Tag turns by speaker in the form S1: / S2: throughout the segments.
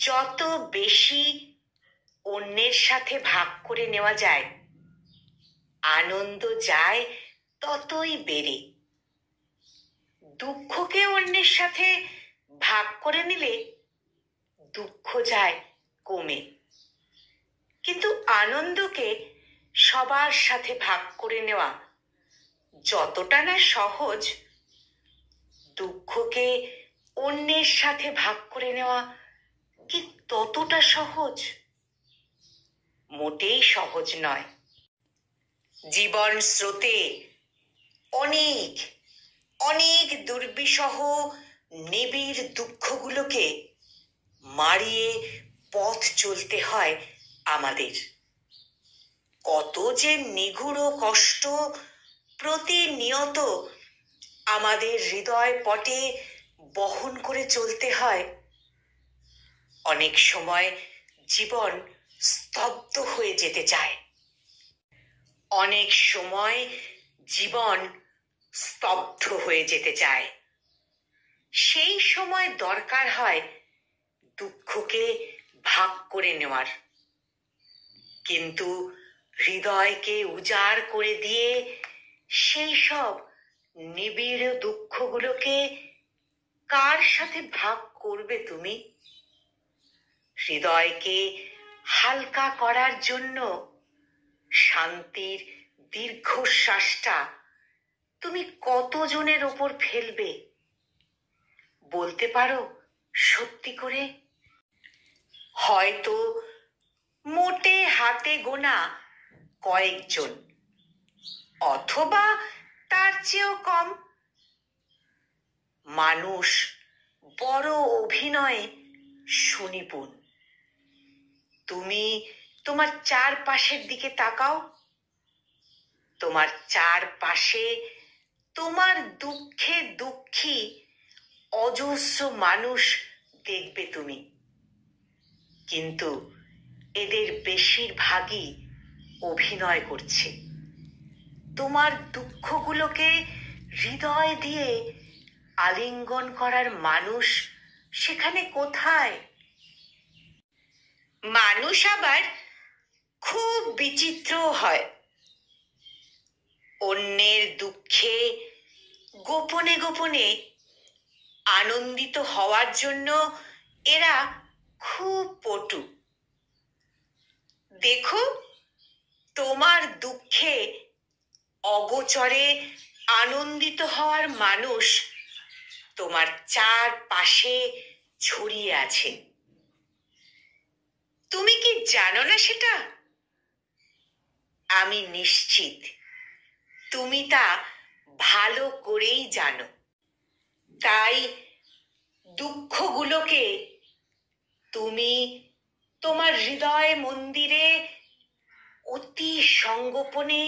S1: যত বেশি অন্যের সাথে ভাগ করে নেওয়া যায়, আনন্দ যায় ততই বেড়ে। দুঃখকে অন্যের সাথে ভাগ করে নিলে দুঃখ যায় কমে, কিন্তু আনন্দকে সবার সাথে ভাগ করে নেওয়া যতটা না সহজ, দুঃখকে অন্যের সাথে ভাগ করে নেওয়া কি ততটা সহজ? মোটেই সহজ নয়। জীবন স্রোতে অনেক অনেক দুর্বিষহ নিবিড় দুঃখগুলোকে মারিয়ে পথ চলতে হয় আমাদের। কত যে নিগূঢ় কষ্ট প্রতিনিয়ত আমাদের হৃদয় পটে বহন করে চলতে হয়। অনেক সময় জীবন স্তব্ধ হয়ে যেতে চায়, অনেক সময় জীবন স্তব্ধ হয়ে যেতে চায়। সেই সময় দরকার হয় দুঃখকে ভাগ করে নেওয়ার, কিন্তু হৃদয়কে উজাড় করে দিয়ে সেই সব নিবিড় দুঃখগুলোকে কার সাথে ভাগ করবে তুমি? হৃদয়কে হালকা করার জন্য শান্তির দীর্ঘশ্বাসটা তুমি কতজনের ওপর ফেলবে? বলতে পারো সত্যি করে? হয়তো মোটে হাতে গোনা কয়েকজন, অথবা তার চেয়েও কম। মানুষ বড় অভিনয়ে সুনিপুণ। তুমি তোমার চারপাশের দিকে তাকাও, তোমার চারপাশে তোমার দুঃখে দুঃখী অজস্র মানুষ দেখবে তুমি, কিন্তু এদের বেশিরভাগই অভিনয় করছে। তোমার দুঃখগুলোকে হৃদয় দিয়ে আলিঙ্গন করার মানুষ সেখানে কোথায়? মানুষ আবার খুব বিচিত্র হয়। অন্যের দুঃখে গোপনে গোপনে আনন্দিত হওয়ার জন্য এরা খুব পটু। দেখো, তোমার দুঃখে অগোচরে আনন্দিত হওয়ার মানুষ তোমার চারপাশে ছড়িয়ে আছে। তুমি কি জানো না সেটা? আমি নিশ্চিত তুমি তা ভালো করেই জানো। তাই দুঃখগুলোকে তুমি তোমার হৃদয় মন্দিরে অতি সংগোপনে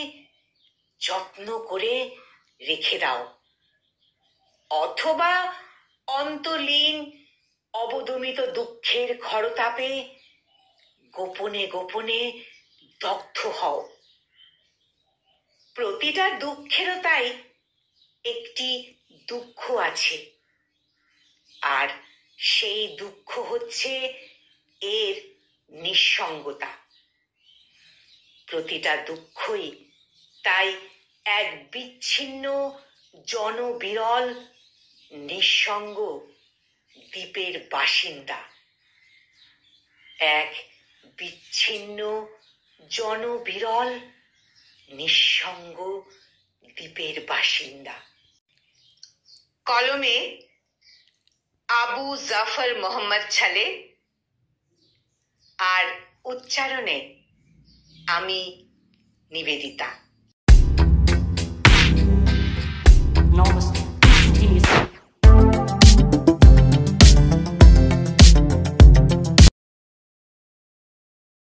S1: যত্ন করে রেখে দাও, অথবা অন্তলীন অবদমিত দুঃখের খরতাপে গোপনে গোপনে দগ্ধ হও। প্রতিটা দুঃখেরও তাই একটি দুঃখ আছে, আর সেই দুঃখ হচ্ছে এর নিঃসঙ্গতা। প্রতিটা দুঃখই তাই এক বিচ্ছিন্ন জনবিরল নিঃসঙ্গ দ্বীপের বাসিন্দা, এক বিচ্ছিন্ন জনবিরল নিঃসঙ্গ দ্বীপের বাসিন্দা। কলমে আবু জাফর মোহাম্মদ ছালে, আর উচ্চারণে আমি নিবেদিতা।